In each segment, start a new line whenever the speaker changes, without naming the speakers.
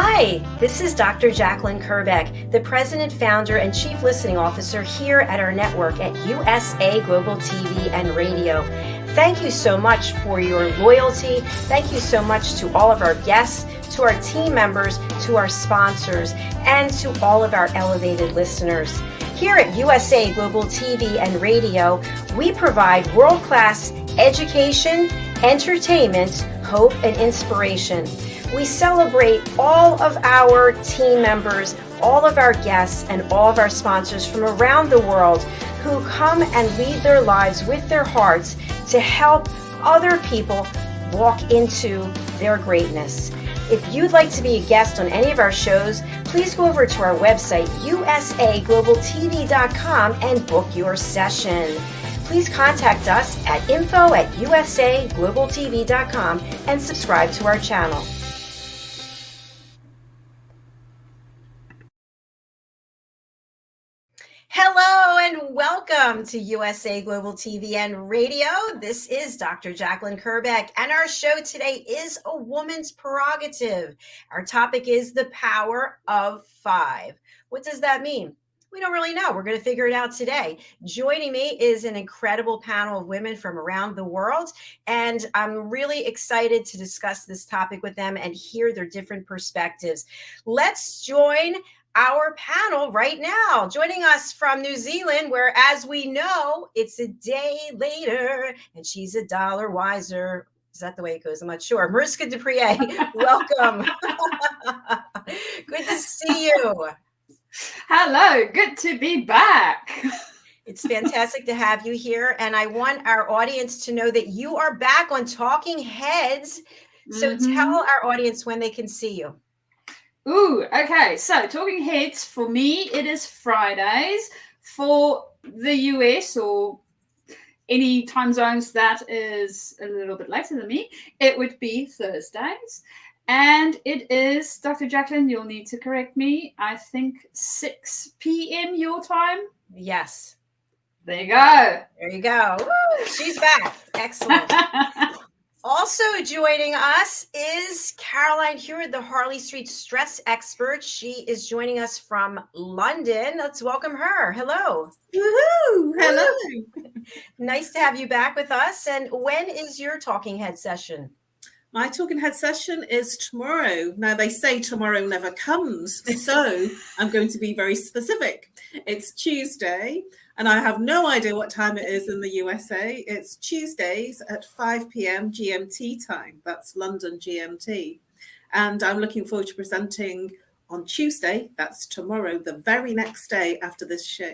Hi, this is Dr. Jacalyn KERBECK, the President, Founder, and Chief Listening Officer here at our network at USA Global TV and Radio. Thank you so much for your loyalty. Thank you so much to all of our guests, to our team members, to our sponsors, and to all of our elevated listeners. Here at USA Global TV and Radio, we provide world-class education, entertainment, hope, and inspiration. We celebrate all of our team members, all of our guests, and all of our sponsors from around the world who come and lead their lives with their hearts to help other people walk into their greatness. If you'd like to be a guest on any of our shows, please go over to our website, usaglobaltv.com, and book your session. Please contact us at info@usaglobaltv.com and subscribe to our channel. Hello and welcome to USA Global TV and Radio. This is Dr. Jacalyn KERBECK, and our show today is A Woman's Prerogative. Our topic is the power of five. What does that mean? We don't really know. We're going to figure it out today. Joining me is an incredible panel of women from around the world, and I'm really excited to discuss this topic with them and hear their different perspectives. Let's join our panel right now. Joining us from New Zealand, where, as we know, it's a day later and she's a dollar wiser. Is that the way it goes? I'm not sure. Mariska de Preez, welcome. Good to see you.
Hello, good to be back.
It's fantastic to have you here. And I want our audience to know that you are back on Talking Heads. So tell our audience when they can see you.
Ooh, okay. So Talking Heads, for me, it is Fridays. For the US or any time zones that is a little bit later than me, it would be Thursdays. And it is, Dr. Jacalyn, you'll need to correct me, I think 6 p.m. your time?
Yes.
There you go.
There you go. Woo, she's back. Excellent. Also joining us is Caroline Heward, the Harley Street stress expert. She is joining us from London. Let's welcome her. Hello.
Woohoo! Hello.
Nice to have you back with us. And when is your Talking Head session?
My Talking Head session is tomorrow. Now, they say tomorrow never comes, so I'm going to be very specific. It's Tuesday, and I have no idea what time it is in the USA. It's Tuesdays at 5 p.m. GMT time. That's London GMT. And I'm looking forward to presenting on Tuesday. That's tomorrow, the very next day after this show.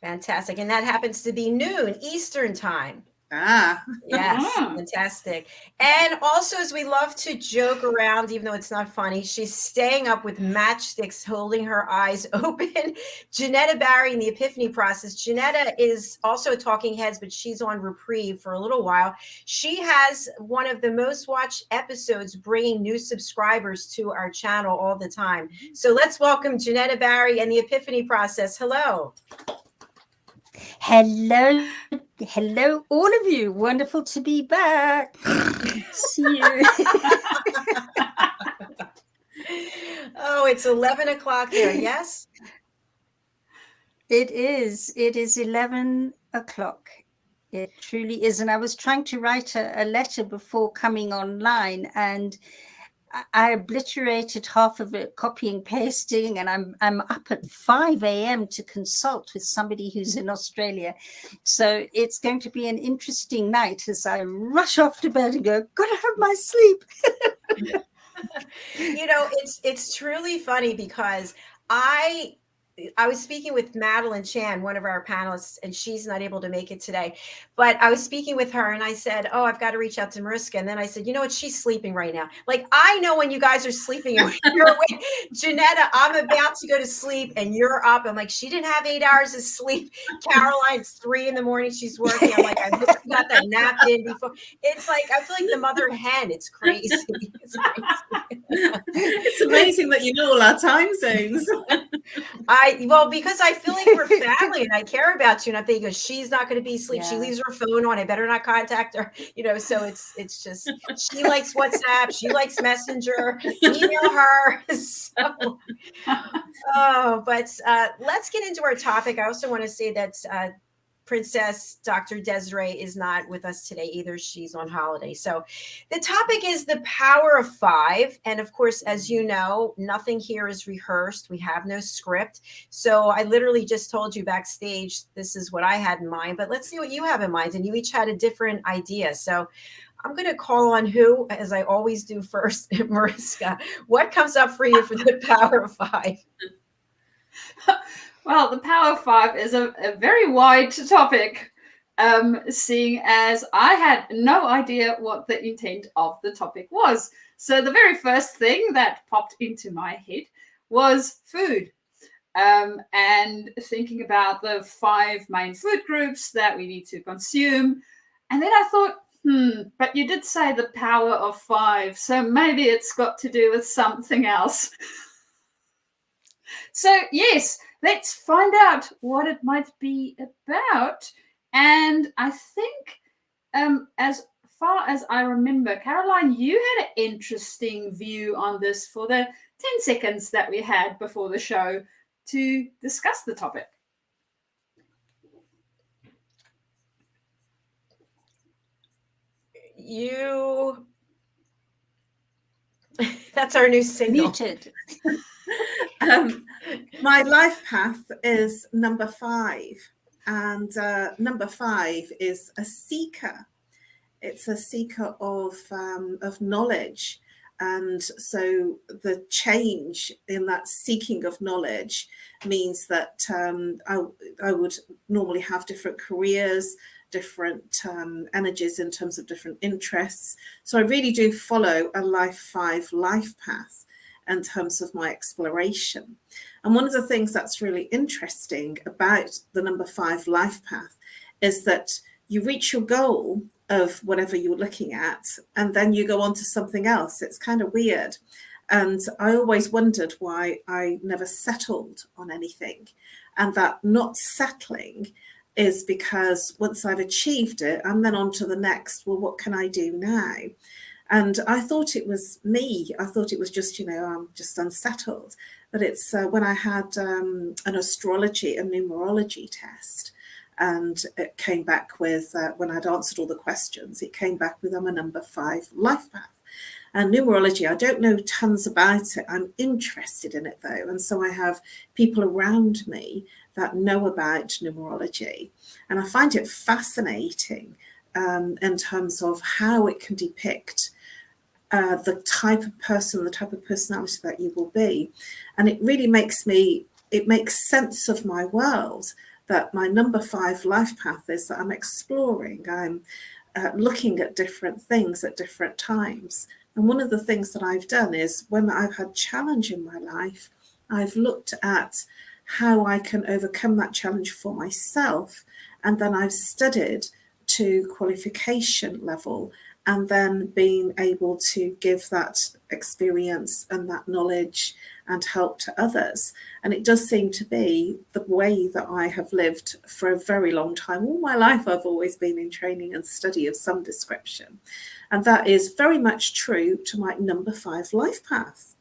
Fantastic. And that happens to be noon Eastern time.
Ah,
yes, fantastic. And also, as we love to joke around, even though it's not funny, she's staying up with matchsticks, holding her eyes open. Jenetta Barry in the Epiphany Process. Jenetta is also Talking Heads, but she's on reprieve for a little while. She has one of the most watched episodes, bringing new subscribers to our channel all the time. So let's welcome Jenetta Barry and the Epiphany Process. Hello.
Hello, all of you. Wonderful to be back. See you.
Oh, it's 11 o'clock there, yes?
It is 11 o'clock. It truly is. And I was trying to write a letter before coming online, and I obliterated half of it, copying, pasting, and I'm up at 5 a.m. to consult with somebody who's in Australia. So it's going to be an interesting night as I rush off to bed and go, gotta have my sleep.
You know, it's truly funny because I was speaking with Madeline Chan, one of our panelists, and she's not able to make it today. But I was speaking with her and I said, oh, I've got to reach out to Mariska. And then I said, you know what? She's sleeping right now. Like, I know when you guys are sleeping. You're awake. Janetta, I'm about to go to sleep and you're up. I'm like, she didn't have 8 hours of sleep. Caroline's 3 a.m. She's working. I'm like, I hope you got that nap in before. It's like, I feel like the mother hen. It's crazy. It's crazy.
It's amazing that you know all our time zones.
Because I feel like we're family and I care about you, and I'm thinking she's not going to be asleep. She
Yeah.
leaves her phone on. I better not contact her. So it's just she likes WhatsApp. She likes Messenger. Email her. So, but let's get into our topic. I also want to say that Princess Dr. Desziree is not with us today either. She's on holiday. So the topic is the power of five. And of course, as you know, nothing here is rehearsed. We have no script. So I literally just told you backstage, this is what I had in mind, but let's see what you have in mind. And you each had a different idea. So I'm going to call on who, as I always do first, Mariska. What comes up for you for the power of five?
Well, the power of five is a very wide topic, seeing as I had no idea what the intent of the topic was. So the very first thing that popped into my head was food, and thinking about the 5 main food groups that we need to consume. And then I thought, but you did say the power of 5, so maybe it's got to do with something else. So yes, let's find out what it might be about. And I think, as far as I remember, Caroline, you had an interesting view on this for the 10 seconds that we had before the show to discuss the topic.
That's our new signal.
Muted.
My life path is number 5, and number 5 is a seeker. It's a seeker of knowledge, and so the change in that seeking of knowledge means that I would normally have different careers, different energies in terms of different interests. So I really do follow a life 5 life path in terms of my exploration. And one of the things that's really interesting about the number 5 life path is that you reach your goal of whatever you're looking at, and then you go on to something else. It's kind of weird. And I always wondered why I never settled on anything. And that not settling is because once I've achieved it, I'm then on to the next. Well, what can I do now? And I thought it was me. I thought it was just, I'm just unsettled. But it's when I had an astrology and numerology test, and it came back with, when I'd answered all the questions, it came back with I'm a number 5 life path. And numerology, I don't know tons about it. I'm interested in it though. And so I have people around me that know about numerology. And I find it fascinating in terms of how it can depict the type of person, the type of personality that you will be. And it really makes sense of my world, that my number 5 life path is that I'm exploring, I'm looking at different things at different times. And one of the things that I've done is when I've had challenge in my life, I've looked at how I can overcome that challenge for myself. And then I've studied to qualification level, and then being able to give that experience and that knowledge and help to others. And it does seem to be the way that I have lived for a very long time. All my life, I've always been in training and study of some description. And that is very much true to my number 5 life path.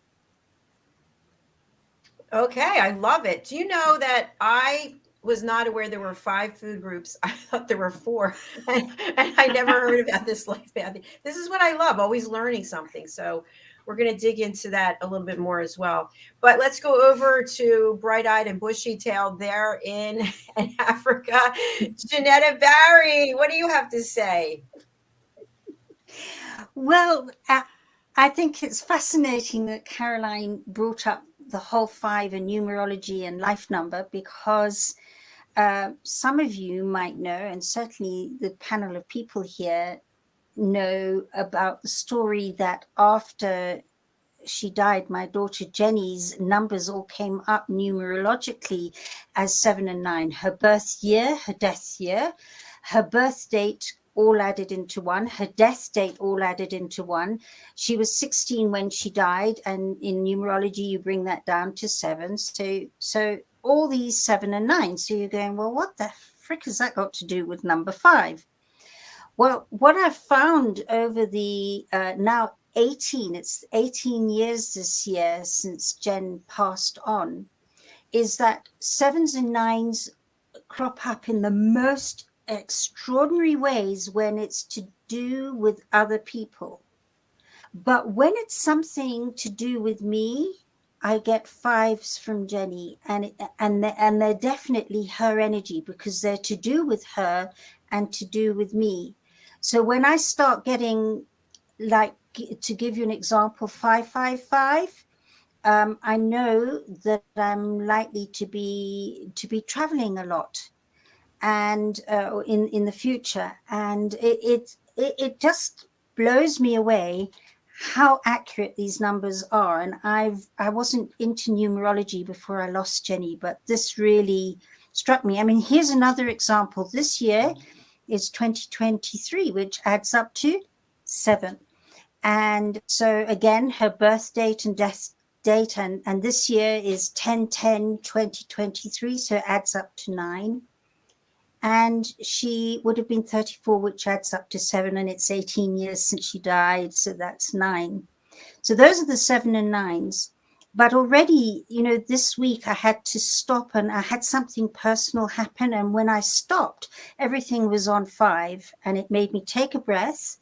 Okay, I love it. Do you know that I was not aware there were 5 food groups? I thought there were 4, and I never heard about this life path. This is what I love, always learning something. So we're going to dig into that a little bit more as well. But let's go over to bright-eyed and bushy-tailed there in Africa. Jenetta Barry, what do you have to say?
Well, I think it's fascinating that Caroline brought up the whole 5 and numerology and life number, because some of you might know, and certainly the panel of people here know about the story that after she died, my daughter Jenny's numbers all came up numerologically as 7 and 9. Her birth year, her death year, her birth date all added into 1, her death date all added into 1. She was 16 when she died, and in numerology you bring that down to 7. So all these 7 and 9. So you're going, well, what the frick has that got to do with number 5? Well, what I've found over the now 18, it's 18 years this year since Jen passed on, is that 7s and 9s crop up in the most extraordinary ways when it's to do with other people. But when it's something to do with me, I get 5s from Jenny, and they're definitely her energy, because they're to do with her and to do with me. So when I start getting, like, to give you an example, 555, I know that I'm likely to be traveling a lot, and in the future, and it just blows me away how accurate these numbers are. And I wasn't into numerology before I lost Jenny, but this really struck me. I mean, here's another example. This year is 2023, which adds up to 7. And so again, her birth date and death date, and this year is 10/10/2023, so it adds up to 9. And she would have been 34, which adds up to 7, and it's 18 years since she died, so that's 9. So those are the 7 and 9s. But already, you know, this week I had to stop, and I had something personal happen, and when I stopped, everything was on 5, and it made me take a breath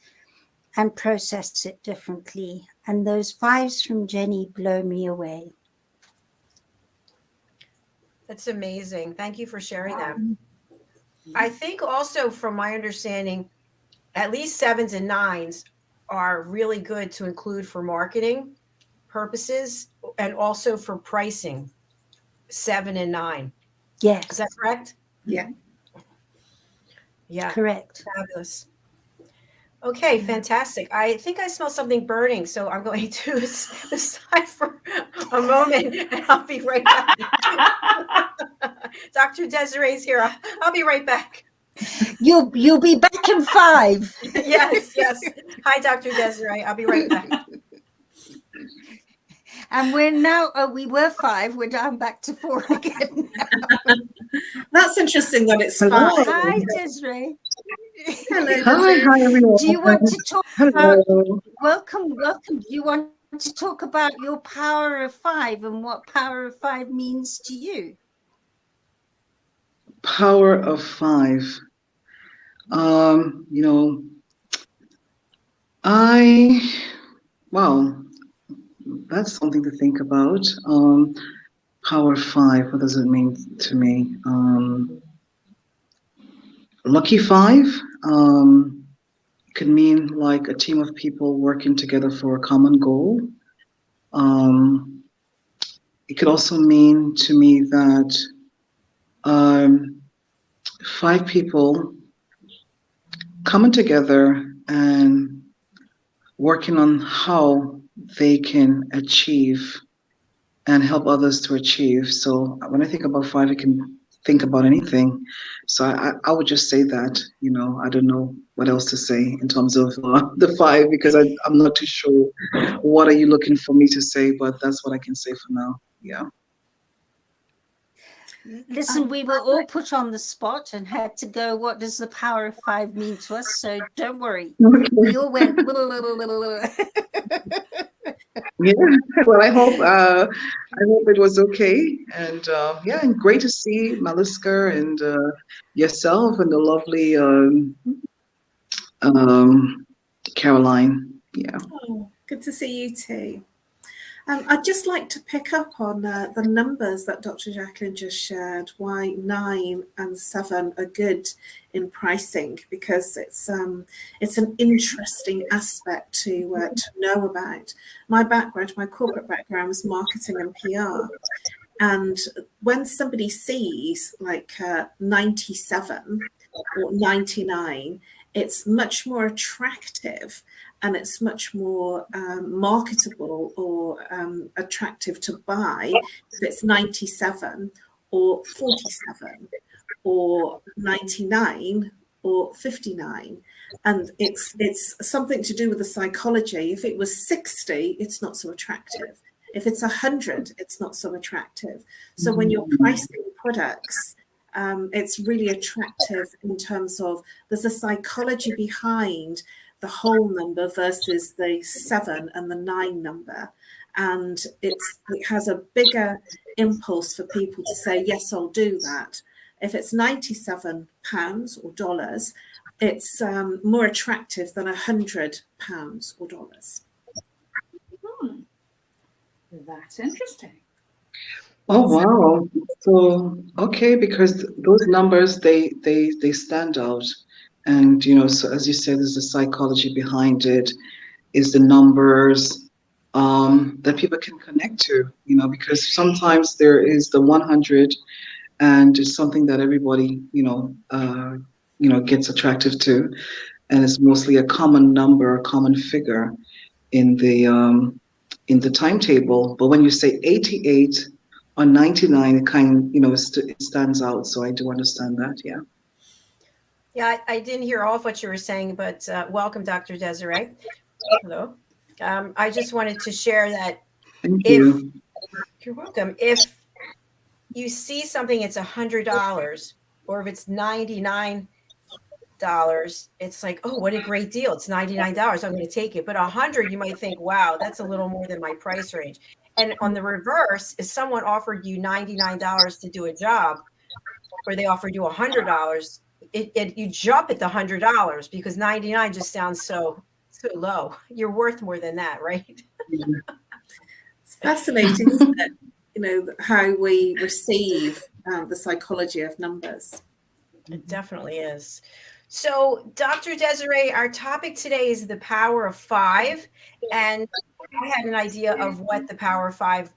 and process it differently. And those 5s from Jenny blow me away.
That's amazing. Thank you for sharing that. I think also, from my understanding, at least 7s and 9s are really good to include for marketing purposes and also for pricing. 7 and 9.
Yes.
Is that correct?
Yeah.
Yeah.
Correct.
Fabulous. Okay, fantastic. I think I smell something burning, so I'm going to aside for a moment, and I'll be right back. Dr. Desiree's here. I'll be right back.
You'll be back in 5.
Yes. Hi, Dr. Desziree. I'll be right back.
And we're now, we were 5. We're down back to 4 again.
That's interesting that it's
Hello.
5.
Hi, Desziree.
Hello.
Hi everyone.
Do you want to talk about,
Hello.
welcome. Do you want to talk about your power of 5 and what power of 5 means to you?
Power of 5. You know, that's something to think about. Power 5, what does it mean to me? Lucky 5 could mean like a team of people working together for a common goal. It could also mean to me that 5 people coming together and working on how they can achieve and help others to achieve. So when I think about 5, I can think about anything. So I would just say that, you know, I don't know what else to say in terms of the 5, because I'm not too sure what are you looking for me to say, but that's what I can say for now. Yeah.
Listen, we were all put on the spot and had to go, what does the power of 5 mean to us? So don't worry.
Okay.
We all went.
Yeah. Well, I hope it was okay, and yeah, and great to see Mariska and yourself and the lovely Caroline. Yeah.
Oh, good to see you too. I'd just like to pick up on the numbers that Dr. Jacqueline just shared, why 9 and 7 are good in pricing, because it's an interesting aspect to know about. My background, my corporate background was marketing and PR. And when somebody sees like 97 or 99, it's much more attractive, and it's much more marketable or attractive to buy if it's 97 or 47 or 99 or 59. And it's something to do with the psychology. If it was 60, it's not so attractive. If it's 100, it's not so attractive. So when you're pricing products, it's really attractive in terms of there's a psychology behind the whole number versus the 7 and the 9 number. And it has a bigger impulse for people to say, yes, I'll do that. If it's £97 or dollars, it's more attractive than £100 or dollars.
That's interesting.
Oh wow! So okay, because those numbers they stand out, and so as you said, there's a psychology behind it. Is the numbers that people can connect to? Because sometimes there is the 100, and it's something that everybody gets attractive to, and it's mostly a common number, a common figure in the timetable. But when you say 88 or 99, it it stands out. So I do understand that. Yeah.
Yeah, I didn't hear all of what you were saying, but welcome, Dr. Desziree. Hello. I just wanted to share that
Thank you.
You're welcome. If you see something, it's $100, or if it's $99, it's like, oh, what a great deal. It's $99. I'm going to take it. But 100, you might think, wow, that's a little more than my price range. And on the reverse, if someone offered you $99 to do a job, or they offered you $100, you jump at the $100 because 99 just sounds so low. You're worth more than that, right?
It's fascinating, isn't it? How we receive the psychology of numbers.
It definitely is. So, Dr. Desziree, our topic today is the power of 5. And I had an idea of what the power of 5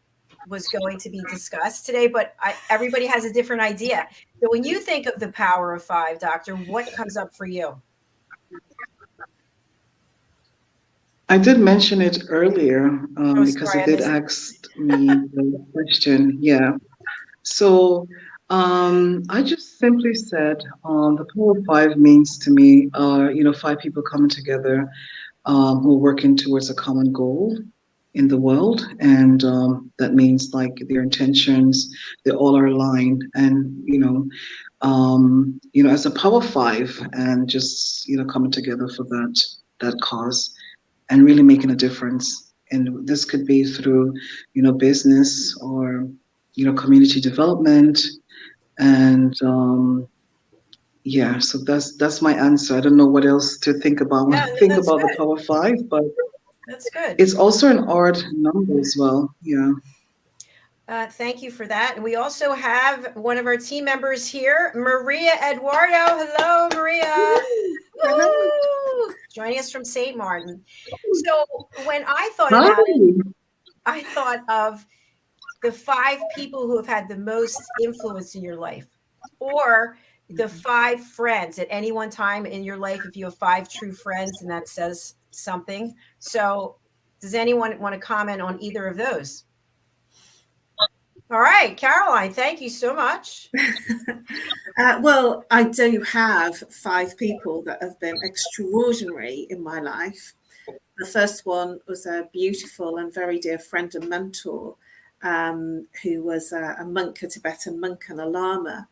was going to be discussed today, but everybody has a different idea. So when you think of the power of 5, Doctor, what comes up for you?
I did mention it earlier because it did ask me the question. Yeah. So I just simply said the power of 5 means to me, 5 people coming together who are working towards a common goal in the world, and that means like their intentions, they all are aligned, and as a power of 5, and just coming together for that cause, and really making a difference. And this could be through business or community development, and so that's my answer. I don't know what else to think about when I think about the power of 5, but
that's good.
It's also an odd number as well. Yeah.
Thank you for that. And we also have one of our team members here, Maria Eduardo. Hello, Maria. Hello. Joining us from St. Martin. So when I thought about it, I thought of the 5 people who have had the most influence in your life, or the 5 friends at any one time in your life. If you have 5 true friends, and that says something. So does anyone want to comment on either of those? All right, Caroline, thank you so much.
Well, I do have 5 people that have been extraordinary in my life. The first one was a beautiful and very dear friend and mentor who was a monk, a Tibetan monk and a lama.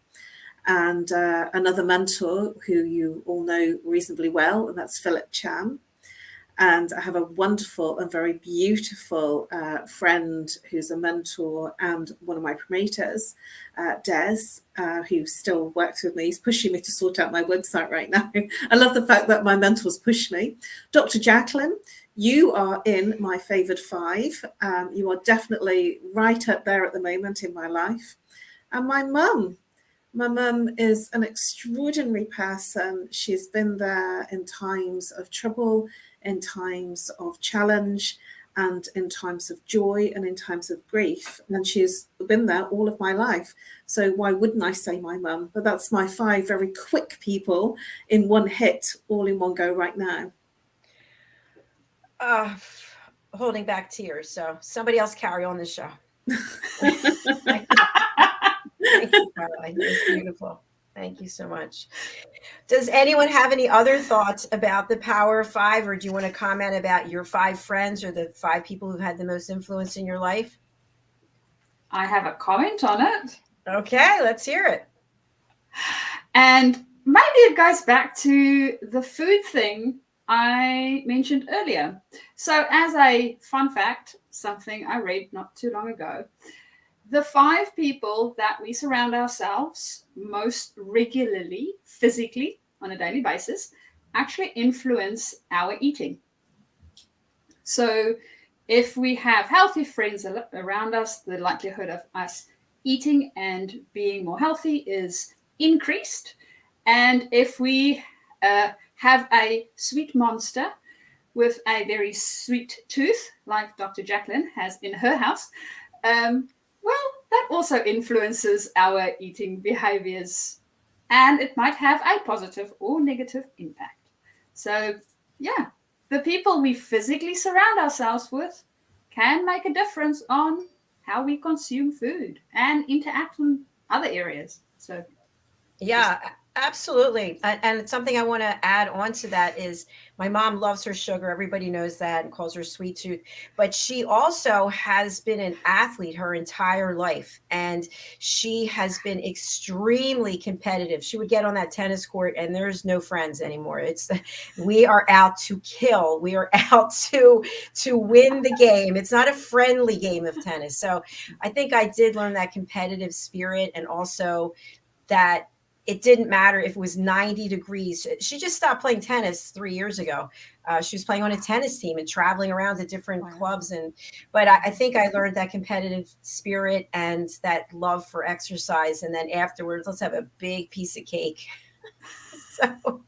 And another mentor who you all know reasonably well, and that's Philip Chan. And I have a wonderful and very beautiful friend who's a mentor and one of my promoters, Des, who still works with me. He's pushing me to sort out my website right now. I love the fact that my mentors push me. Dr. Jacqueline, you are in my favoured 5. You are definitely right up there at the moment in my life. And my mum. My mum is an extraordinary person. She's been there in times of trouble, in times of challenge, and in times of joy, and in times of grief. And she's been there all of my life. So why wouldn't I say my mum? But that's my 5 very quick people in one hit, all in one go right now.
Holding back tears. So somebody else carry on the show. Thank you, Caroline. It's beautiful. Thank you so much. Does anyone have any other thoughts about the power of five, or do you want to comment about your 5 friends or the 5 people who've had the most influence in your life?
I have a comment on it.
Okay, let's hear it.
And maybe it goes back to the food thing I mentioned earlier. So, as a fun fact, something I read not too long ago, the 5 people that we surround ourselves most regularly, physically, on a daily basis, actually influence our eating. So, if we have healthy friends around us, the likelihood of us eating and being more healthy is increased. And if we have a sweet monster with a very sweet tooth, like Dr. Jacqueline has in her house, well, that also influences our eating behaviors, and it might have a positive or negative impact. So, yeah, the people we physically surround ourselves with can make a difference on how we consume food and interact in other areas. So,
Yeah, absolutely. And something I want to add on to that is my mom loves her sugar. Everybody knows that and calls her sweet tooth. But she also has been an athlete her entire life. And she has been extremely competitive. She would get on that tennis court and there's no friends anymore. We are out to kill. We are out to win the game. It's not a friendly game of tennis. So I think I did learn that competitive spirit, and also that it didn't matter if it was 90 degrees. She just stopped playing tennis 3 years ago. She was playing on a tennis team and traveling around to different clubs. But I think I learned that competitive spirit and that love for exercise. And then afterwards, let's have a big piece of cake. So,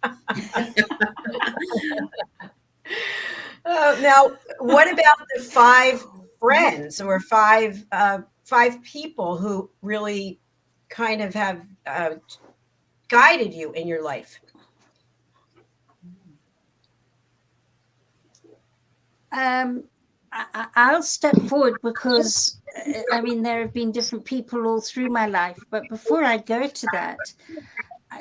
now, what about the 5 friends or 5 people who really kind of have guided you in your life?
I'll step forward because, I mean, there have been different people all through my life. But before I go to that,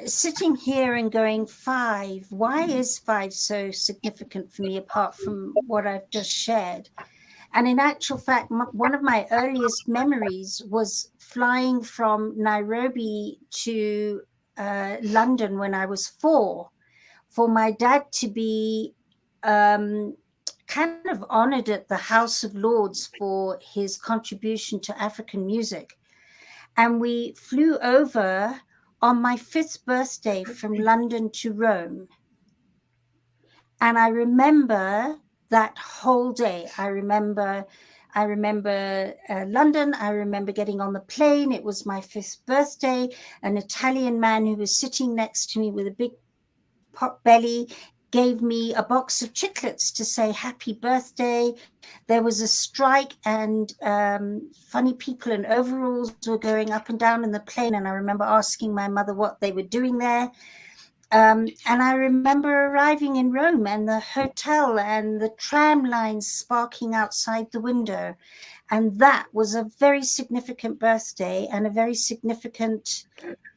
sitting here and going 5, why is 5 so significant for me apart from what I've just shared? And in actual fact, one of my earliest memories was flying from Nairobi to London when I was 4, for my dad to be kind of honored at the House of Lords for his contribution to African music. And we flew over on my 5th birthday from London to Rome. And I remember that whole day. I remember London. I remember getting on the plane. It was my 5th birthday. An Italian man who was sitting next to me with a big pot belly gave me a box of chiclets to say happy birthday. There was a strike, and funny people in overalls were going up and down in the plane. And I remember asking my mother what they were doing there. And I remember arriving in Rome and the hotel and the tram lines sparking outside the window. And that was a very significant birthday and a very significant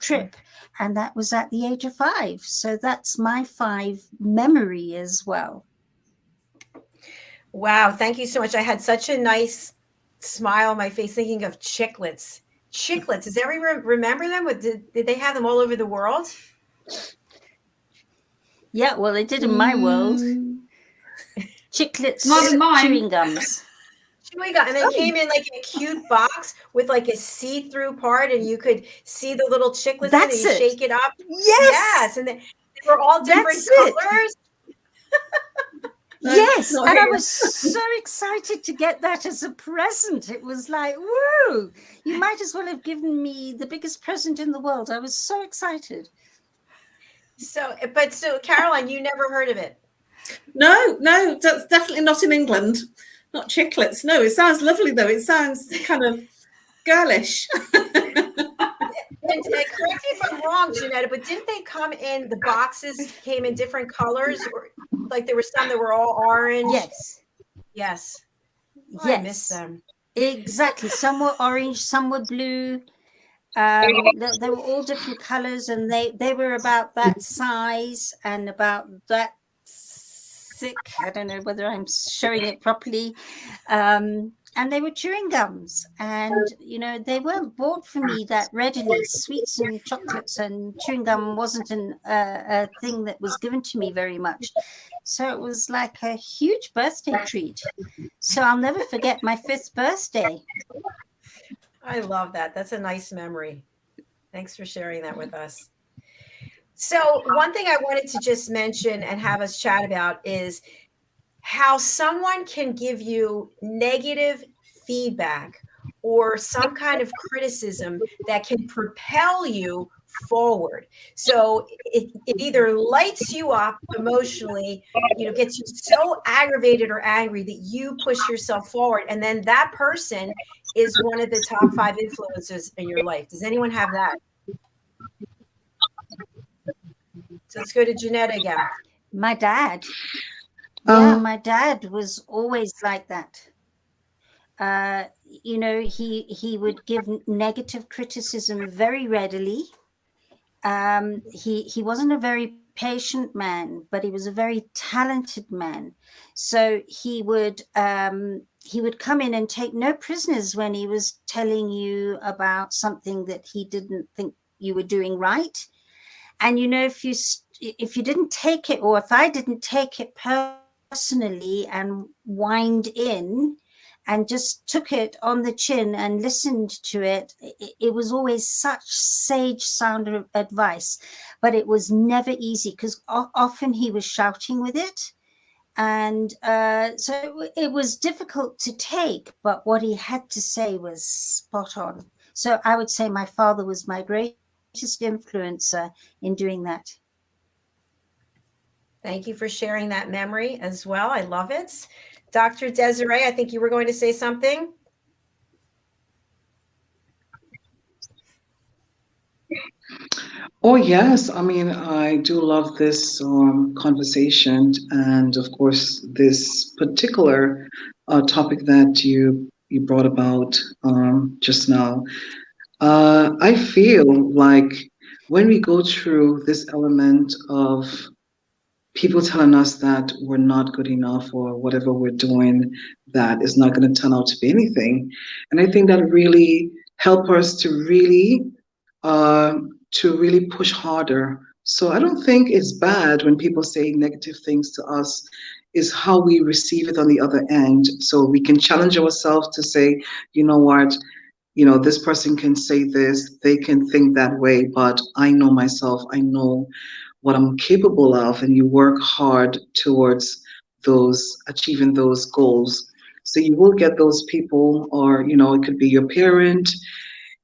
trip. And that was at the age of 5. So that's my 5 memory as well.
Wow. Thank you so much. I had such a nice smile on my face thinking of chiclets. Chiclets. Does everyone remember them? Did they have them all over the world?
Yeah, well, they did in my world. Chiclets,
not in mine.
Chewing gums.
And they came in like a cute box with like a see-through part, and you could see the little chiclets in it, and you shake it up.
Yes.
And they were all different colors.
Yes, and I was so excited to get that as a present. It was like, woo, you might as well have given me the biggest present in the world. I was so excited.
So Caroline, you never heard of it?
No, that's definitely not in England. Not chiclets. No, it sounds lovely though. It sounds kind of girlish.
And correct me if I'm wrong, Jenetta, but didn't they come in, the boxes came in different colors? Or like there were some that were all orange? Yes. Oh, I missed them.
Exactly. Some were orange, some were blue. They were all different colors, and they were about that size and about that thick. I don't know whether I'm showing it properly. And they were chewing gums, and they weren't bought for me that readily. Sweets and chocolates and chewing gum wasn't a thing that was given to me very much, so it was like a huge birthday treat. So I'll never forget my 5th birthday.
I love that. That's a nice memory. Thanks for sharing that with us. So one thing I wanted to just mention and have us chat about is how someone can give you negative feedback or some kind of criticism that can propel you forward. So it either lights you up emotionally, gets you so aggravated or angry that you push yourself forward. And then that person is one of the top 5 influencers in your life. Does anyone have that? So let's go to Jenetta again.
My dad. Yeah, my dad was always like that. He would give negative criticism very readily. He wasn't a very patient man, but he was a very talented man. So he would come in and take no prisoners when he was telling you about something that he didn't think you were doing right. And if you didn't take it, or if I didn't take it personally and wind in and just took it on the chin and listened to it, it was always such sage sound of advice, but it was never easy because often he was shouting with it. And so it was difficult to take, but what he had to say was spot on. So I would say my father was my greatest influencer in doing that.
Thank you for sharing that memory as well. I love it. Dr. Desziree, I think you were going to say something.
Oh, yes. I mean, I do love this conversation, and of course, this particular topic that you brought about just now. I feel like when we go through this element of people telling us that we're not good enough or whatever we're doing, that is not going to turn out to be anything, and I think that really help us to really push harder. So I don't think it's bad when people say negative things to us. Is how we receive it on the other end. So we can challenge ourselves to say, you know what, this person can say this, they can think that way, but I know myself, I know what I'm capable of, and you work hard towards achieving those goals. So you will get those people, or, it could be your parent,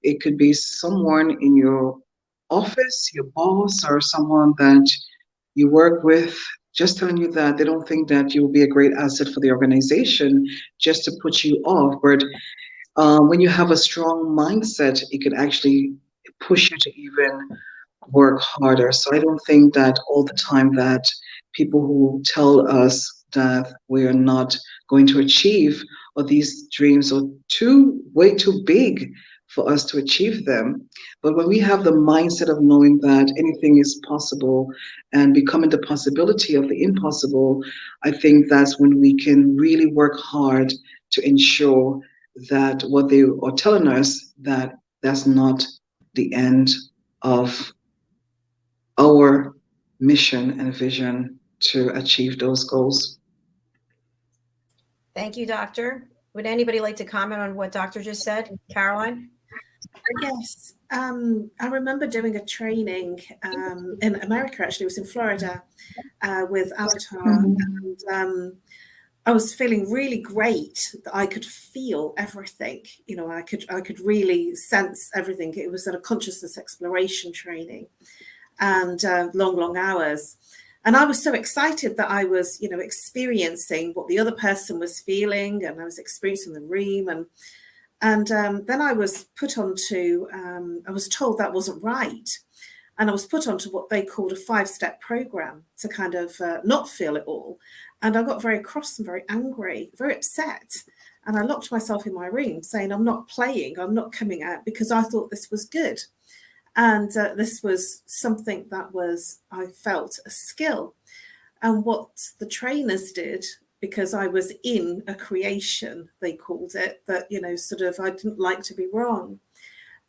it could be someone in your office, your boss, or someone that you work with, just telling you that they don't think that you will be a great asset for the organization, just to put you off. But when you have a strong mindset, it could actually push you to even work harder. So I don't think that all the time that people who tell us that we are not going to achieve, or these dreams are way too big for us to achieve them. But when we have the mindset of knowing that anything is possible and becoming the possibility of the impossible, I think that's when we can really work hard to ensure that what they are telling us, that that's not the end of our mission and vision to achieve those goals.
Thank you, Doctor. Would anybody like to comment on what Doctor just said? Caroline?
Yes, I remember doing a training in America, actually. It was in Florida with Avatar. And I was feeling really great that I could feel everything. I could really sense everything. It was at a consciousness exploration training, and long hours. And I was so excited that I was, experiencing what the other person was feeling, and I was experiencing the room. And then I was put onto, I was told that wasn't right. And I was put onto what they called a 5-step program to kind of not feel it all. And I got very cross and very angry, very upset. And I locked myself in my room saying, I'm not playing, I'm not coming out, because I thought this was good. And this was something that was, I felt, a skill. And what the trainers did, because I was in a creation, they called it, that, you know, sort of, I didn't like to be wrong.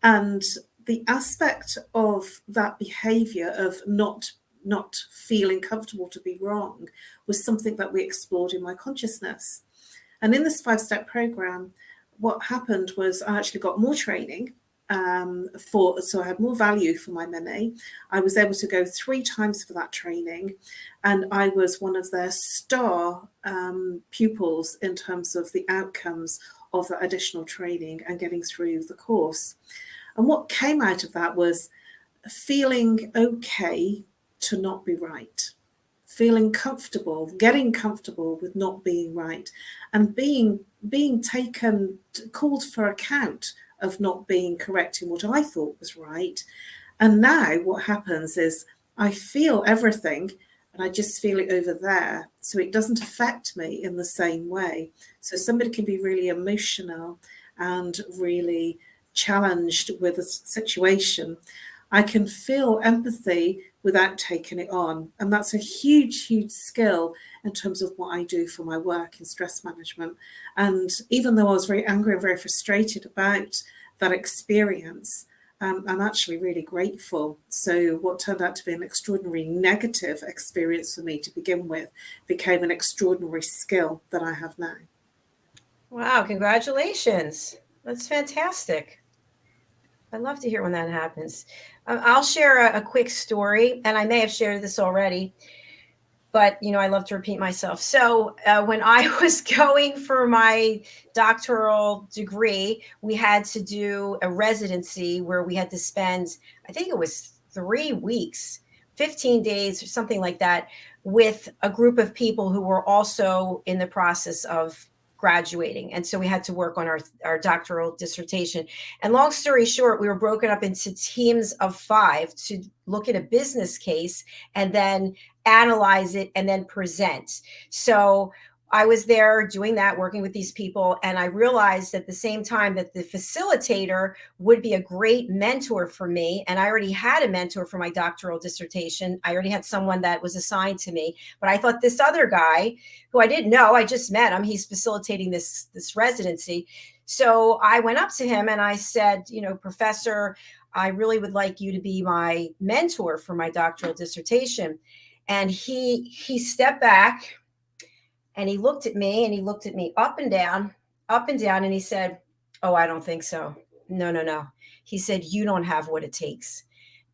And the aspect of that behavior of not feeling comfortable to be wrong was something that we explored in my consciousness. And in this 5-step program, what happened was I actually got more training so I had more value for my money. I was able to go 3 times for that training, and I was one of their star pupils in terms of the outcomes of that additional training and getting through the course. And what came out of that was feeling okay to not be right, feeling comfortable, getting comfortable with not being right, and being taken, called for account of not being correct in what I thought was right. And now what happens is I feel everything, and I just feel it over there, so it doesn't affect me in the same way. So somebody can be really emotional and really challenged with a situation. I can feel empathy without taking it on. And that's a huge, huge skill in terms of what I do for my work in stress management. And even though I was very angry and very frustrated about that experience, I'm actually really grateful. So what turned out to be an extraordinary negative experience for me to begin with became an extraordinary skill that I have now.
Wow, congratulations. That's fantastic. I love to hear when that happens. I'll share a quick story, and I may have shared this already, but, you know, I love to repeat myself. So when I was going for my doctoral degree, we had to do a residency where we had to spend, I think it was 3 weeks, 15 days or something like that, with a group of people who were also in the process of graduating. And so we had to work on our doctoral dissertation. And long story short, we were broken up into teams of 5 to look at a business case and then analyze it and then present. So I was there doing that, working with these people. And I realized at the same time that the facilitator would be a great mentor for me. And I already had a mentor for my doctoral dissertation. I already had someone that was assigned to me. But I thought this other guy, who I didn't know, I just met him, he's facilitating this residency. So I went up to him and I said, you know, Professor, I really would like you to be my mentor for my doctoral dissertation. And he stepped back. And he looked at me and he looked at me up and down. And he said, oh, I don't think so. No. He said, you don't have what it takes.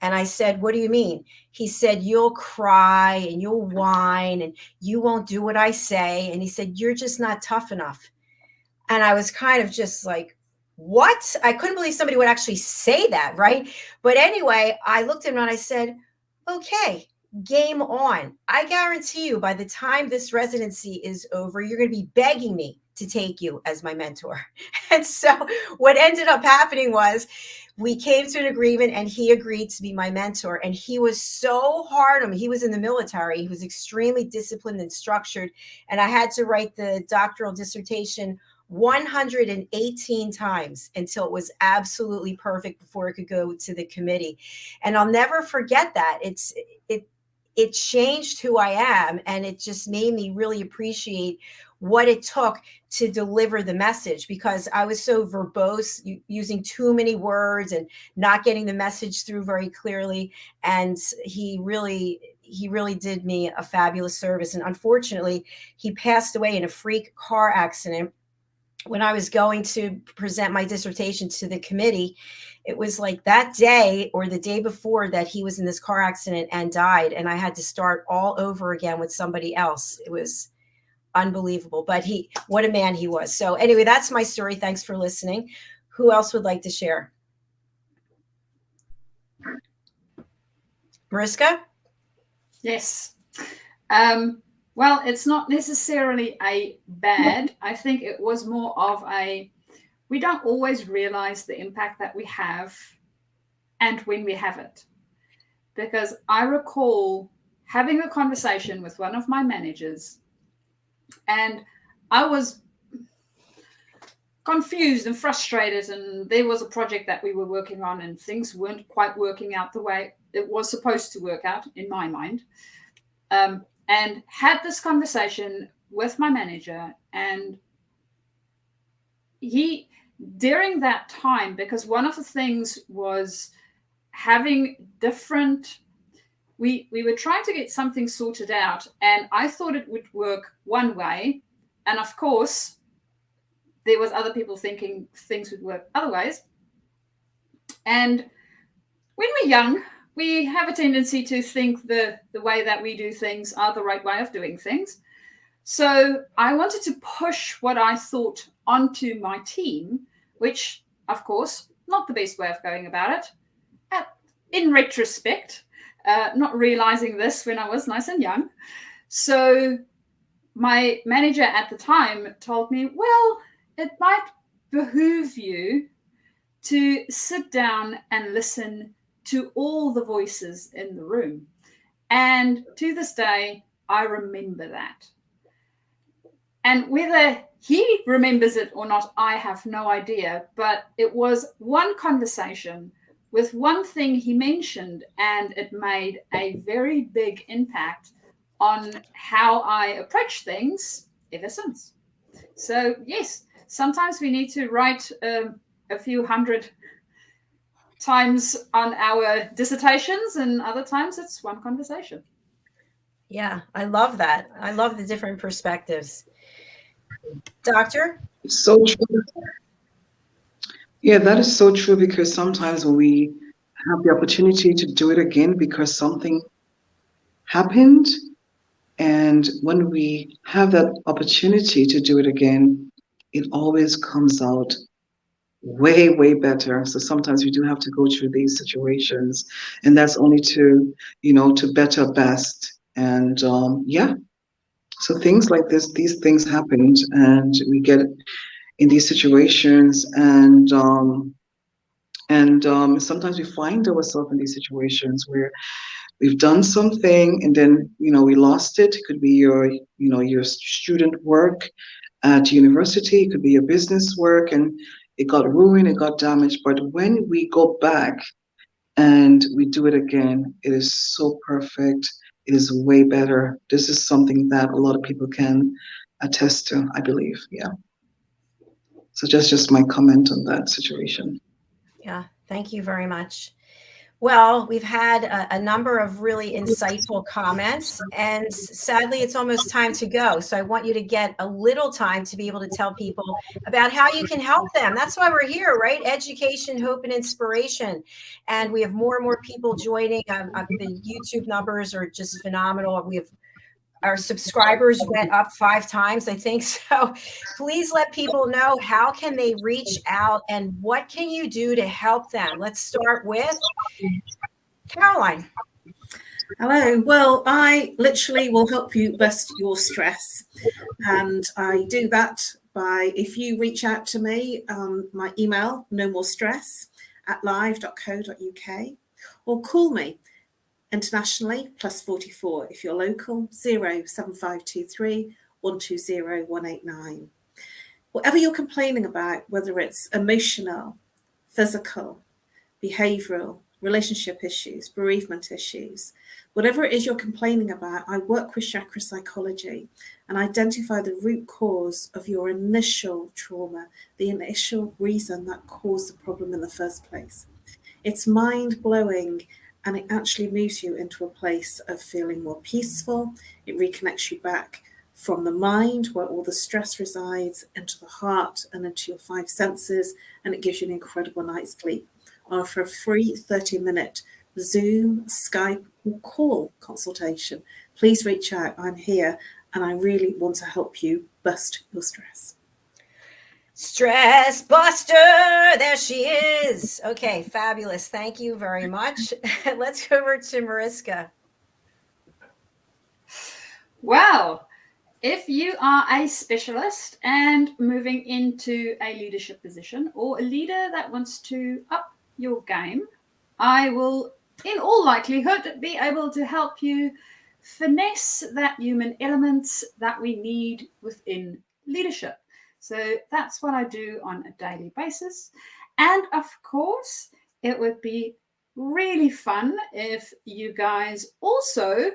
And I said, what do you mean? He said, you'll cry and you'll whine and you won't do what I say. And he said, you're just not tough enough. And I was kind of just like, what? I couldn't believe somebody would actually say that, right? But anyway, I looked at him and I said, okay. Game on. I guarantee you by the time this residency is over, you're going to be begging me to take you as my mentor. And so what ended up happening was we came to an agreement and he agreed to be my mentor. And he was so hard on me. He was in the military. He was extremely disciplined and structured. And I had to write the doctoral dissertation 118 times until it was absolutely perfect before it could go to the committee. And I'll never forget that. It changed who I am, and it just made me really appreciate what it took to deliver the message, because I was so verbose, using too many words and not getting the message through very clearly. And he really did me a fabulous service. And unfortunately, he passed away in a freak car accident when I was going to present my dissertation to the committee. It was like that day or the day before that he was in this car accident and died. And I had to start all over again with somebody else. It was unbelievable, but what a man he was. So anyway, that's my story. Thanks for listening. Who else would like to share? Mariska?
Yes. Well, it's not necessarily a bad. I think it was more of we don't always realize the impact that we have and when we have it. Because I recall having a conversation with one of my managers, and I was confused and frustrated, and there was a project that we were working on and things weren't quite working out the way it was supposed to work out in my mind, and had this conversation with my manager. And he, during that time, because one of the things was having different, we were trying to get something sorted out, and I thought it would work one way, and of course there was other people thinking things would work other ways. And when we're young, we have a tendency to think the way that we do things are the right way of doing things. So I wanted to push what I thought onto my team, which, of course, not the best way of going about it. In retrospect, not realizing this when I was nice and young. So my manager at the time told me, well, it might behoove you to sit down and listen to all the voices in the room. And to this day, I remember that. And whether he remembers it or not, I have no idea. But it was one conversation with one thing he mentioned, and it made a very big impact on how I approach things ever since. So yes, sometimes we need to write a few hundred times on our dissertations, and other times it's one conversation.
Yeah, I love that. I love the different perspectives. Doctor?
So true. Yeah, that is so true, because sometimes when we have the opportunity to do it again because something happened, and when we have that opportunity to do it again, it always comes out way, way better. So sometimes we do have to go through these situations, and that's only to, to better best. And yeah, so things like this, these things happened, and we get in these situations, and sometimes we find ourselves in these situations where we've done something, and then we lost it. It could be your student work at university, it could be your business work, and it got ruined, it got damaged. But when we go back and we do it again, it is so perfect. It is way better. This is something that a lot of people can attest to, I believe. Yeah. So just my comment on that situation.
Yeah, thank you very much. Well, we've had a number of really insightful comments, and sadly, it's almost time to go. So I want you to get a little time to be able to tell people about how you can help them. That's why we're here, right? Education, hope, and inspiration. And we have more and more people joining. The YouTube numbers are just phenomenal. We have our subscribers went up 5 times, I think. So please let people know, how can they reach out and what can you do to help them? Let's start with Caroline.
Hello. Well, I literally will help you bust your stress. And I do that by, if you reach out to me, my email, nomorestress@live.co.uk, or call me internationally, +44 if you're local, 07523 120 189. Whatever you're complaining about, whether it's emotional, physical, behavioral, relationship issues, bereavement issues, whatever it is you're complaining about, I work with chakra psychology and identify the root cause of your initial trauma, the initial reason that caused the problem in the first place. It's mind-blowing, and it actually moves you into a place of feeling more peaceful. It reconnects you back from the mind, where all the stress resides, into the heart and into your 5 senses, and it gives you an incredible night's sleep. For a free 30-minute Zoom, Skype, or call consultation, please reach out. I'm here, and I really want to help you bust your stress.
Stress buster, there she is. Okay, fabulous. Thank you very much. Let's go over to Mariska.
Well, if you are a specialist and moving into a leadership position, or a leader that wants to up your game, I will, in all likelihood, be able to help you finesse that human elements that we need within leadership. So that's what I do on a daily basis. And of course, it would be really fun if you guys also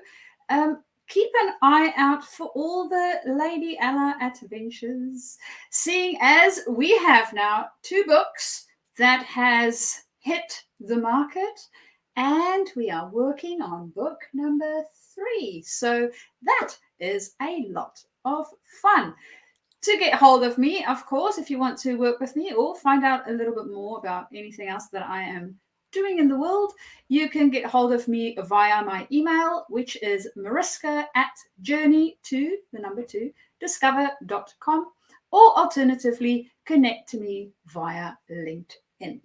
keep an eye out for all the Lady Ella adventures, seeing as we have now 2 books that has hit the market, and we are working on book number 3. So that is a lot of fun. To get hold of me, of course, if you want to work with me or find out a little bit more about anything else that I am doing in the world, you can get hold of me via my email, which is mariska@journey2discover.com, or alternatively connect to me via LinkedIn.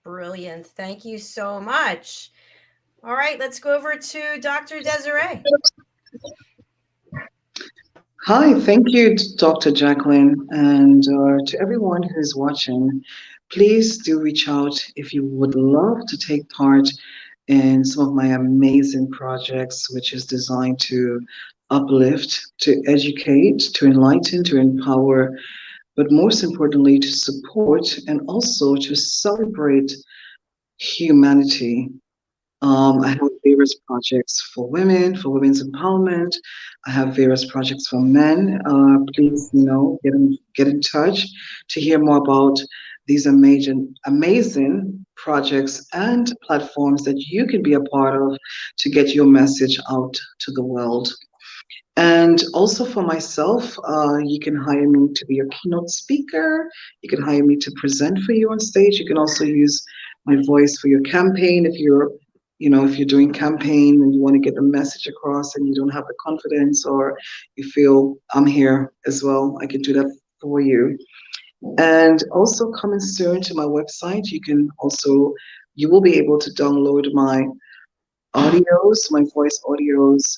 Brilliant. Thank you so much. All right, let's go over to Dr. Desziree.
Hi, thank you, Dr. Jacqueline, and to everyone who's watching. Please do reach out if you would love to take part in some of my amazing projects, which is designed to uplift, to educate, to enlighten, to empower, but most importantly, to support and also to celebrate humanity. I have various projects for women, for women's empowerment. I have various projects for men. Please, get in touch to hear more about these amazing projects and platforms that you can be a part of to get your message out to the world. And also for myself, you can hire me to be your keynote speaker. You can hire me to present for you on stage. You can also use my voice for your campaign if you're doing campaign and you want to get the message across and you don't have the confidence, or you feel I'm here as well, I can do that for you. And also coming soon to my website, you will be able to download my audios, my voice audios.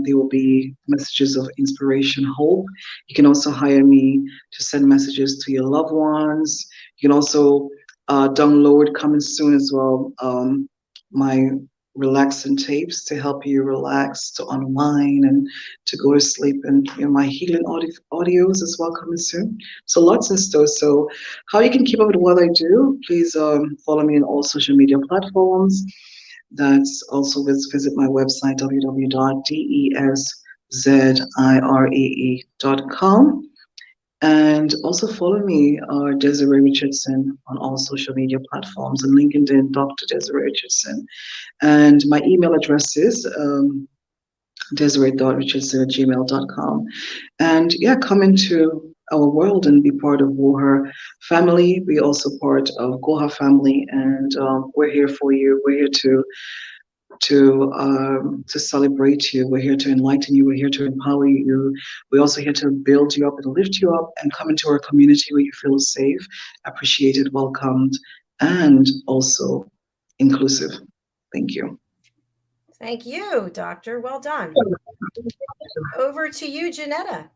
There will be messages of inspiration, hope. You can also hire me to send messages to your loved ones. You can also download, coming soon as well, my relaxing tapes to help you relax, to unwind, and to go to sleep. And my healing audios as well coming soon. So lots in store. So how you can keep up with what I do, please follow me on all social media platforms. That's also visit my website, www.desziree.com. And also follow me, Desziree Richardson, on all social media platforms, and LinkedIn, Dr. Desziree Richardson. And my email address is Desziree.richardson@gmail.com. And yeah, come into our world and be part of WOHR family. We're also part of GOHA family, and we're here for you. We're here to celebrate you. We're here to enlighten you. We're here to empower you. We're also here to build you up and lift you up, and come into our community where you feel safe, appreciated, welcomed, and also inclusive. Thank you.
Thank you, Doctor. Well done. Over to you, Jenetta.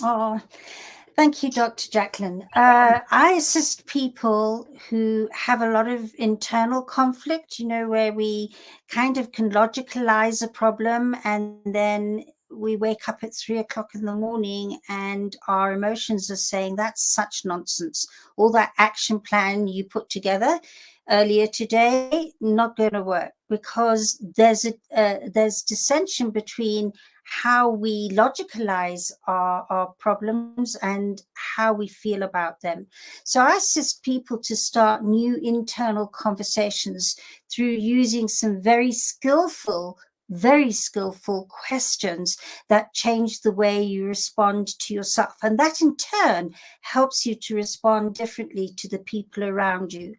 Oh, thank you, Dr. Jacqueline. I assist people who have a lot of internal conflict, where we kind of can logicalize a problem and then we wake up at 3 o'clock in the morning and our emotions are saying, that's such nonsense. All that action plan you put together earlier today, not going to work, because there's dissension between how we logicalize our problems and how we feel about them. So I assist people to start new internal conversations through using some very skillful questions that change the way you respond to yourself. And that in turn helps you to respond differently to the people around you.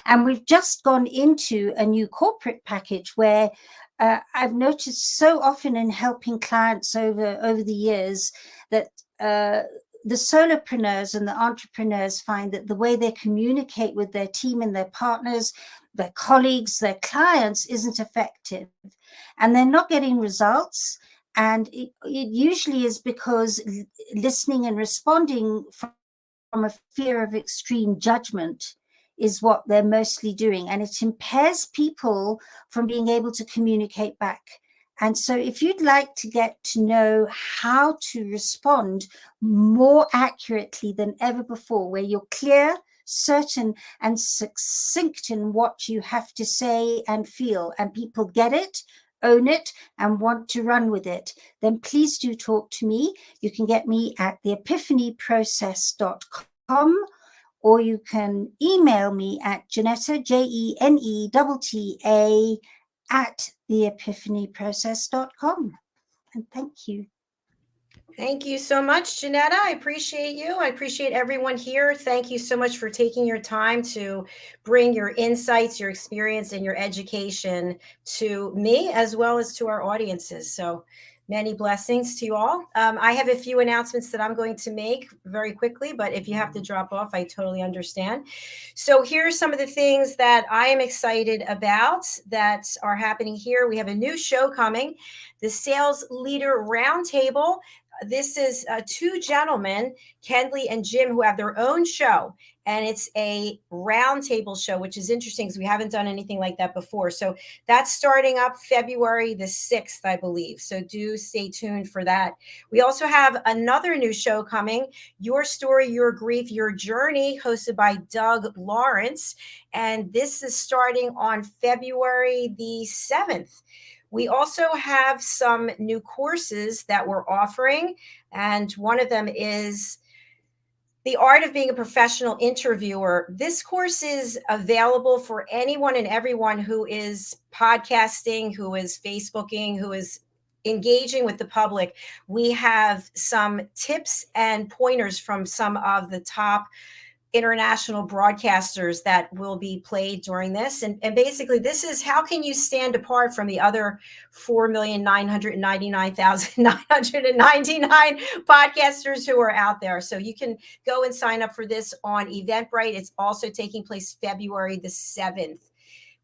And we've just gone into a new corporate package where I've noticed so often in helping clients over the years that the solopreneurs and the entrepreneurs find that the way they communicate with their team and their partners, their colleagues, their clients isn't effective, and they're not getting results. And it usually is because listening and responding from a fear of extreme judgment is what they're mostly doing, and it impairs people from being able to communicate back And so if you'd like to get to know how to respond more accurately than ever before, where you're clear, certain, and succinct in what you have to say and feel, and people get it, own it, and want to run with it, then please do talk to me. You can get me at theepiphanyprocess.com, or you can email me at Jenetta, JENETTA, at theepiphanyprocess.com. And thank you.
Thank you so much, Jenetta. I appreciate you. I appreciate everyone here. Thank you so much for taking your time to bring your insights, your experience, and your education to me as well as to our audiences. So many blessings to you all. I have a few announcements that I'm going to make very quickly, but if you have to drop off, I totally understand. So here's some of the things that I am excited about that are happening here. We have a new show coming, the Sales Leader Roundtable. This is two gentlemen, Kendley and Jim, who have their own show, and it's a roundtable show, which is interesting because we haven't done anything like that before. So that's starting up February the 6th, I believe. So do stay tuned for that. We also have another new show coming, Your Story, Your Grief, Your Journey, hosted by Doug Lawrence. And this is starting on February the 7th. We also have some new courses that we're offering, and one of them is The Art of Being a Professional Interviewer. This course is available for anyone and everyone who is podcasting, who is Facebooking, who is engaging with the public. We have some tips and pointers from some of the top international broadcasters that will be played during this. And basically, this is how can you stand apart from the other 4,999,999 podcasters who are out there. So you can go and sign up for this on Eventbrite. It's also taking place February the 7th.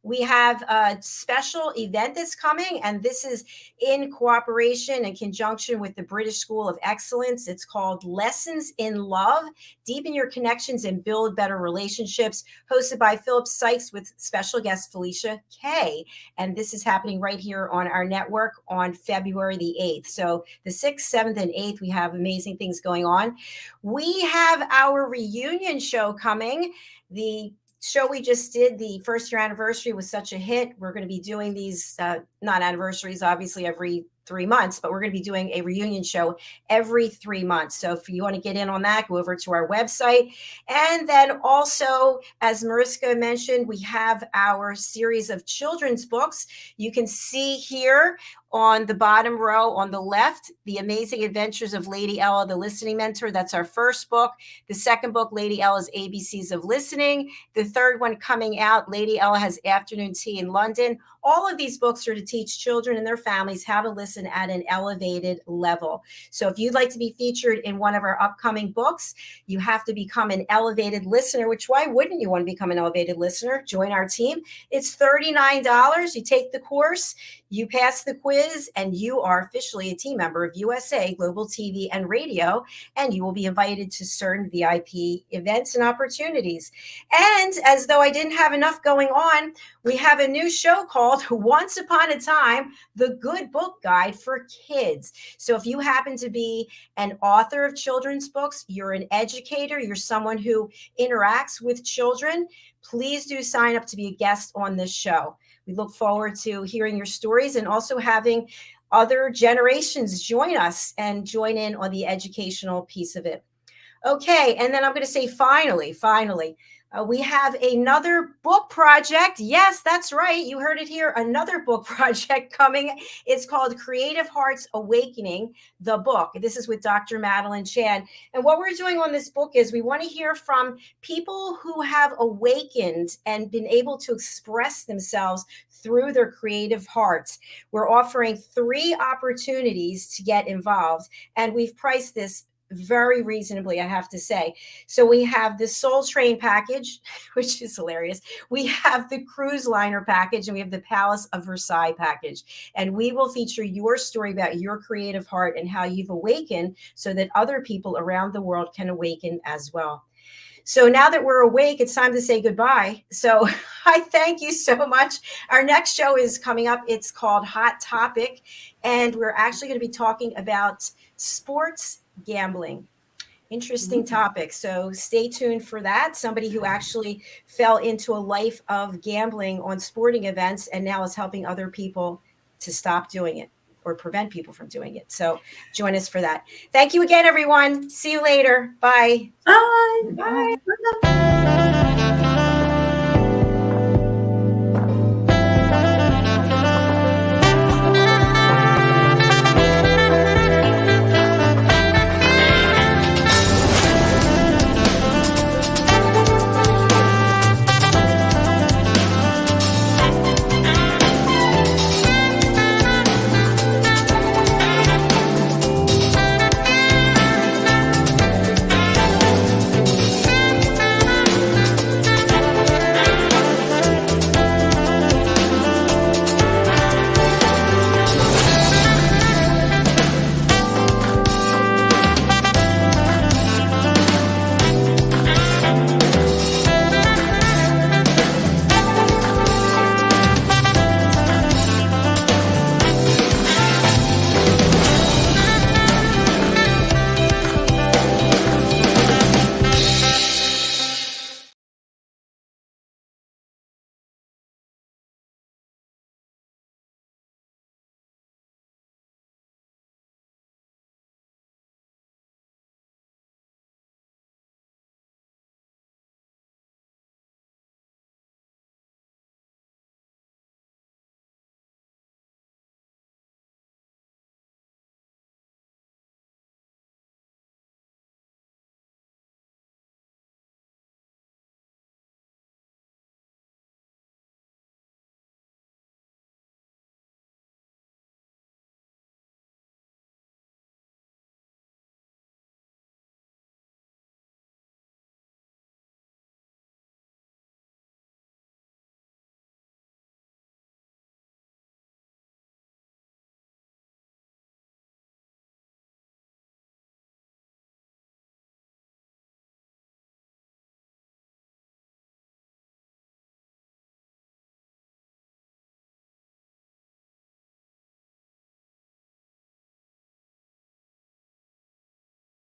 We have a special event that's coming, and this is in cooperation and conjunction with the British School of Excellence. It's called Lessons in Love, Deepen Your Connections and Build Better Relationships, hosted by Philip Sykes with special guest Felicia Kay. And this is happening right here on our network on February the 8th. So the 6th, 7th, and 8th, we have amazing things going on. We have our reunion show coming. The show we just did, the first year anniversary, was such a hit. We're going to be doing these, not anniversaries, obviously, every 3 months, but we're going to be doing a reunion show every 3 months. So if you want to get in on that, go over to our website. And then also, as Mariska mentioned, we have our series of children's books. You can see here on the bottom row on the left, The Amazing Adventures of Lady Ella, the Listening Mentor. That's our first book. The second book, Lady Ella's ABCs of Listening. The third one coming out, Lady Ella Has Afternoon Tea in London. All of these books are to teach children and their families how to listen at an elevated level. So if you'd like to be featured in one of our upcoming books, you have to become an elevated listener, which why wouldn't you want to become an elevated listener? Join our team. It's $39. You take the course, you pass the quiz, and you are officially a team member of USA Global TV and Radio, and you will be invited to certain VIP events and opportunities. And as though I didn't have enough going on, we have a new show called Once Upon a Time, The Good Book Guide for Kids. So if you happen to be an author of children's books, you're an educator, you're someone who interacts with children, please do sign up to be a guest on this show. We look forward to hearing your stories and also having other generations join us and join in on the educational piece of it. Okay, and then I'm going to say finally, we have another book project. Yes, that's right. You heard it here. Another book project coming. It's called Creative Hearts Awakening, the book. This is with Dr. Madeline Chan. And what we're doing on this book is we want to hear from people who have awakened and been able to express themselves through their creative hearts. We're offering 3 opportunities to get involved, and we've priced this very reasonably, I have to say. So we have the Soul Train package, which is hilarious. We have the Cruise Liner package, and we have the Palace of Versailles package. And we will feature your story about your creative heart and how you've awakened so that other people around the world can awaken as well. So now that we're awake, it's time to say goodbye. So I thank you so much. Our next show is coming up. It's called Hot Topic, and we're actually going to be talking about sports gambling. Interesting topic. So stay tuned for that. Somebody who actually fell into a life of gambling on sporting events and now is helping other people to stop doing it or prevent people from doing it. So join us for that. Thank you again, everyone. See you later. Bye.
Bye.
Bye.
Bye.